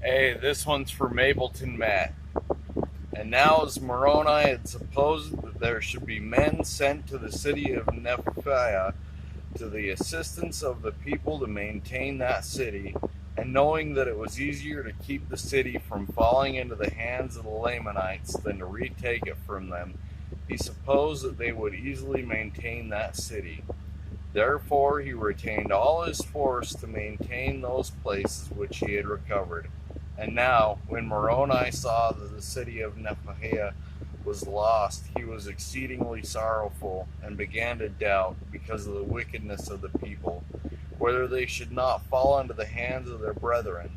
Hey, this one's for Mapleton Matt. And now, as Moroni had supposed that there should be men sent to the city of Nephthah to the assistance of the people to maintain that city, and knowing that it was easier to keep the city from falling into the hands of the Lamanites than to retake it from them, he supposed that they would easily maintain that city. Therefore, he retained all his force to maintain those places which he had recovered. And now, when Moroni saw that the city of Nephthah was lost, he was exceedingly sorrowful, and began to doubt, because of the wickedness of the people, whether they should not fall into the hands of their brethren.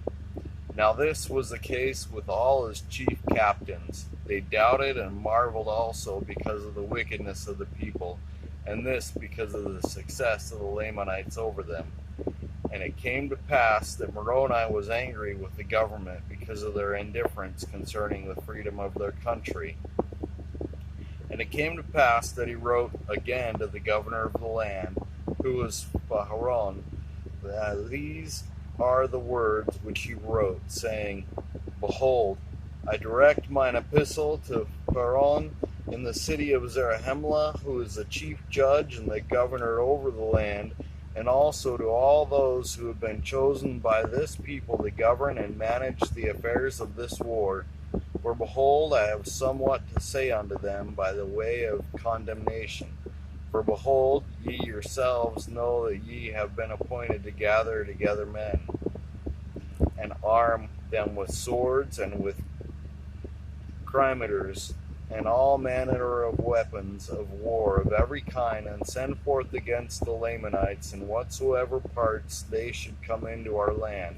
Now this was the case with all his chief captains. They doubted and marveled also because of the wickedness of the people, and this because of the success of the Lamanites over them. And it came to pass that Moroni was angry with the government because of their indifference concerning the freedom of their country. And it came to pass that he wrote again to the governor of the land, who was Pharon. These are the words which he wrote, saying, Behold, I direct mine epistle to Pharon in the city of Zarahemla, who is the chief judge and the governor over the land, and also to all those who have been chosen by this people to govern and manage the affairs of this war. For behold, I have somewhat to say unto them by the way of condemnation. For behold, ye yourselves know that ye have been appointed to gather together men, and arm them with swords and with scimitars, and all manner of weapons of war of every kind, and send forth against the Lamanites in whatsoever parts they should come into our land.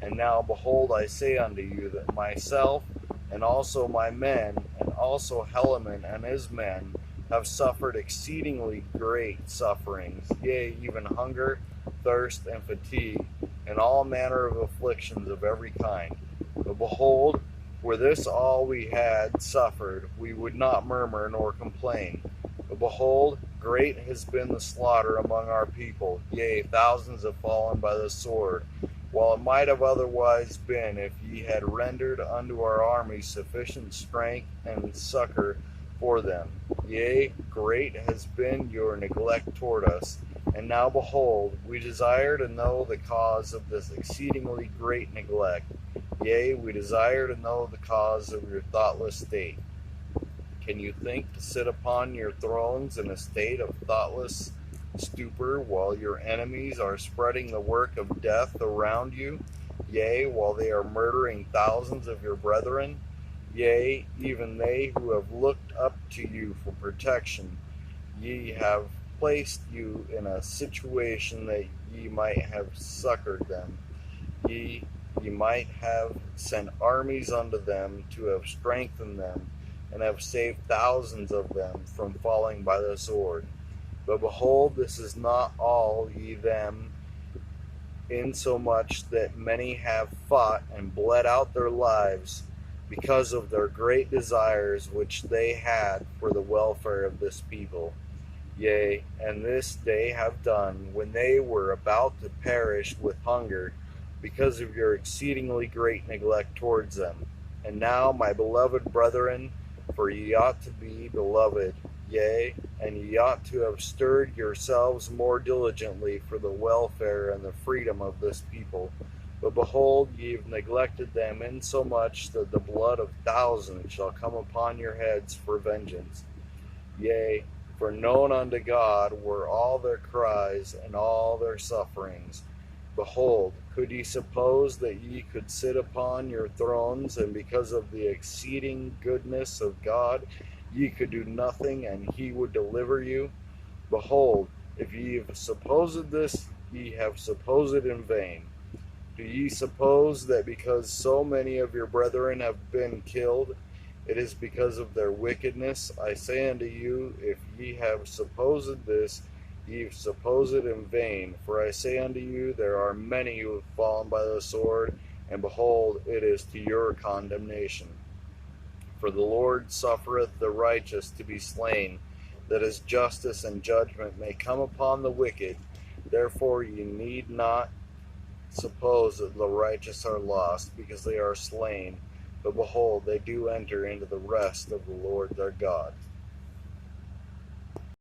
And now, behold, I say unto you that myself, and also my men, and also Helaman and his men, have suffered exceedingly great sufferings, yea, even hunger, thirst, and fatigue, and all manner of afflictions of every kind. But behold, were this all we had suffered, we would not murmur nor complain. But behold, great has been the slaughter among our people, yea, thousands have fallen by the sword, while it might have otherwise been if ye had rendered unto our army sufficient strength and succor for them. Yea, great has been your neglect toward us. And now behold, we desire to know the cause of this exceedingly great neglect. Yea, we desire to know the cause of your thoughtless state. Can you think to sit upon your thrones in a state of thoughtless stupor, while your enemies are spreading the work of death around you? Yea, while they are murdering thousands of your brethren? Yea, even they who have looked up to you for protection. Ye have placed you in a situation that ye might have succored them. Ye might have sent armies unto them to have strengthened them, and have saved thousands of them from falling by the sword. But behold, this is not all ye them, insomuch that many have fought and bled out their lives because of their great desires which they had for the welfare of this people. Yea, and this they have done when they were about to perish with hunger, because of your exceedingly great neglect towards them. And now, my beloved brethren, for ye ought to be beloved, yea, and ye ought to have stirred yourselves more diligently for the welfare and the freedom of this people. But behold, ye have neglected them insomuch that the blood of thousands shall come upon your heads for vengeance. Yea, for known unto God were all their cries and all their sufferings. Behold, could ye suppose that ye could sit upon your thrones, and because of the exceeding goodness of God ye could do nothing, and he would deliver you? Behold, if ye have supposed this, ye have supposed it in vain. Do ye suppose that because so many of your brethren have been killed, it is because of their wickedness? I say unto you, if ye have supposed this, ye have supposed it in vain. For I say unto you, there are many who have fallen by the sword, and behold, it is to your condemnation. For the Lord suffereth the righteous to be slain, that his justice and judgment may come upon the wicked. Therefore ye need not suppose that the righteous are lost, because they are slain. But behold, they do enter into the rest of the Lord their God.